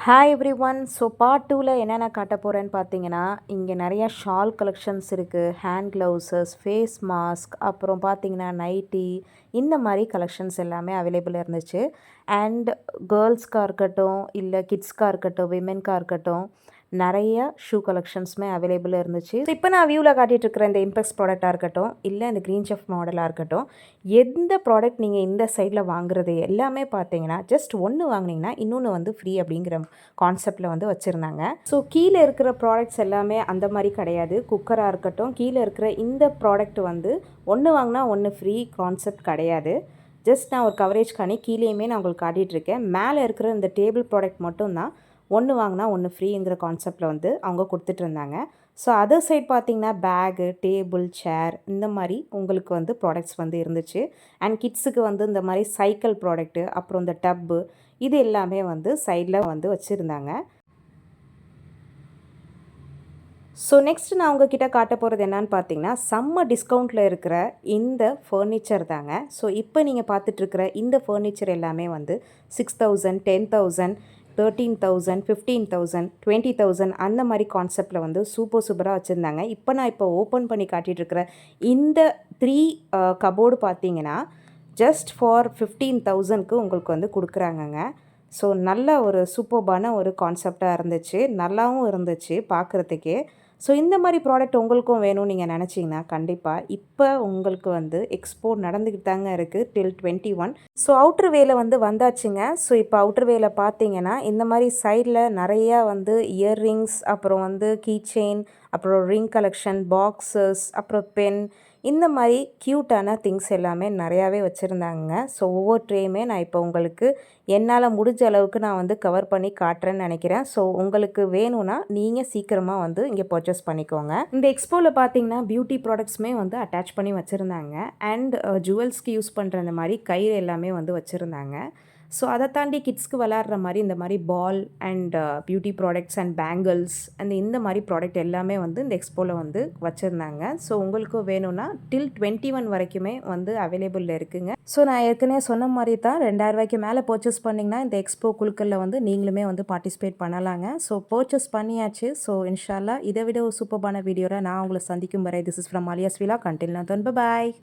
Hi every one. So part டூவில் என்னென்ன காட்ட போகிறேன்னு பார்த்தீங்கன்னா, இங்கே நிறையா ஷால் கலெக்ஷன்ஸ் இருக்குது, ஹேண்ட் க்ளவுஸஸ், ஃபேஸ் மாஸ்க், அப்புறம் பார்த்தீங்கன்னா நைட்டி, இந்த மாதிரி கலெக்ஷன்ஸ் எல்லாமே அவைலபிளாக இருந்துச்சு. அண்ட் கேர்ள்ஸ்க்காக இருக்கட்டும், இல்லை கிட்ஸ்க்காக இருக்கட்டும், விமென்க்காக இருக்கட்டும், நிறைய ஷூ கலெக்ஷன்ஸுமே அவைலபிளாக இருந்துச்சு. ஸோ இப்போ நான் வியூவில் காட்டிகிட்டு இருக்கிற இந்த இம்பெக்ஸ் ப்ராடக்டாக இருக்கட்டும், இல்லை இந்த க்ரீன் செஃப் மாடலாக இருக்கட்டும், எந்த ப்ராடக்ட் நீங்கள் இந்த சைடில் வாங்குறது எல்லாமே பார்த்தீங்கன்னா ஜஸ்ட் ஒன்று வாங்கினீங்கன்னா இன்னொன்று வந்து ஃப்ரீ அப்படிங்கிற கான்செப்டில் வந்து வச்சுருந்தாங்க. ஸோ கீழே இருக்கிற ப்ராடக்ட்ஸ் எல்லாமே அந்த மாதிரி கிடையாது. குக்கராக இருக்கட்டும், கீழே இருக்கிற இந்த ப்ராடக்ட் வந்து ஒன்று வாங்கினா ஒன்று ஃப்ரீ கான்செப்ட் கிடையாது. ஜஸ்ட் நான் ஒரு கவரேஜ்க்கானே கீழேயுமே நான் உங்களுக்கு காட்டிகிட்ருக்கேன். மேலே இருக்கிற இந்த டேபிள் ப்ராடக்ட் மட்டும்தான் ஒன்று வாங்கினா ஒன்று ஃப்ரீங்கிற கான்செப்டில் வந்து அவங்க கொடுத்துட்ருந்தாங்க. ஸோ அதர் சைட் பார்த்திங்கன்னா பேகு, டேபிள், சேர், இந்த மாதிரி உங்களுக்கு வந்து ப்ராடக்ட்ஸ் வந்து இருந்துச்சு. அண்ட் கிட்ஸுக்கு வந்து இந்த மாதிரி சைக்கிள் ப்ராடக்ட்டு, அப்புறம் இந்த டப்பு, இது எல்லாமே வந்து சைடில் வந்து வச்சுருந்தாங்க. ஸோ நெக்ஸ்ட் நான் உங்ககிட்ட காட்ட போகிறது என்னன்னு பார்த்தீங்கன்னா, செம்ம டிஸ்கவுண்ட்டில் இருக்கிற இந்த ஃபர்னிச்சர் தாங்க. ஸோ இப்போ நீங்கள் பார்த்துட்ருக்கிற இந்த ஃபர்னிச்சர் எல்லாமே வந்து 6,000, 10,000, 13,000, 15,000, 20,000 அந்த மாதிரி கான்செப்டில் வந்து சூப்பராக வச்சுருந்தாங்க. இப்போ ஓப்பன் பண்ணி காட்டிகிட்ருக்கிற இந்த 3 கபோர்டு பார்த்தீங்கன்னா ஜஸ்ட் ஃபார் 15,000க்கு உங்களுக்கு வந்து கொடுக்குறாங்கங்க. ஸோ நல்ல ஒரு சூப்பர்பான ஒரு கான்செப்டாக இருந்துச்சு, நல்லாவும் இருந்துச்சு பார்க்குறதுக்கே. ஸோ இந்த மாதிரி ப்ராடக்ட் உங்களுக்கும் வேணும்னு நீங்கள் நினச்சிங்கன்னா கண்டிப்பாக இப்போ உங்களுக்கு வந்து எக்ஸ்போ நடந்துக்கிட்டு தாங்க இருக்குது டில் 21. ஸோ அவுட்ரு வேல வந்து வந்தாச்சுங்க. ஸோ இப்போ அவுட்ரு வேல பார்த்தீங்கன்னா இந்த மாதிரி சைடில் நிறையா வந்து இயர்ரிங்ஸ், அப்புறம் வந்து கீ செயின், அப்புறம் ரிங் கலெக்ஷன், பாக்ஸஸ், அப்புறம் பென், இந்த மாதிரி க்யூட்டான திங்ஸ் எல்லாமே நிறையாவே வச்சுருந்தாங்க. ஸோ ஒவ்வொரு ட்ரேயுமே நான் இப்போ உங்களுக்கு என்னால் முடிஞ்ச அளவுக்கு நான் வந்து கவர் பண்ணி காட்டுறேன்னு நினைக்கிறேன். ஸோ உங்களுக்கு வேணும்னா நீங்கள் சீக்கிரமாக வந்து இங்கே பர்ச்சேஸ் பண்ணிக்கோங்க. இந்த எக்ஸ்போவில் பார்த்தீங்கன்னா பியூட்டி ப்ராடக்ட்ஸுமே வந்து அட்டாச் பண்ணி வச்சுருந்தாங்க. அண்ட் ஜுவல்ஸ்க்கு யூஸ் பண்ணுற இந்த மாதிரி கயிறு எல்லாமே வந்து வச்சுருந்தாங்க. ஸோ அதை தாண்டி கிட்ஸ்க்கு விளாட்ற மாதிரி இந்த மாதிரி ball and beauty products and bangles இந்த மாதிரி ப்ராடக்ட் எல்லாமே வந்து இந்த எக்ஸ்போவில் வந்து வச்சுருந்தாங்க. ஸோ உங்களுக்கு வேணும்னா டில் 21 வரைக்குமே வந்து அவைலபிளில் இருக்குங்க. ஸோ நான் ஏற்கனவே சொன்ன மாதிரி தான் 2,000 ரூபாய்க்கு மேலே பர்ச்சேஸ் பண்ணிங்கன்னா இந்த எக்ஸ்போ குழுக்களில் வந்து நீங்களுமே வந்து பார்ட்டிசிபேட் பண்ணலாங்க. ஸோ பர்ச்சேஸ் பண்ணியாச்சு. ஸோ இன்ஷால்லா இதை விட ஒரு சூப்பரான வீடியோவில் நான் உங்களை சந்திக்கும் வரை this is from Aaliya's vlog. Until then by.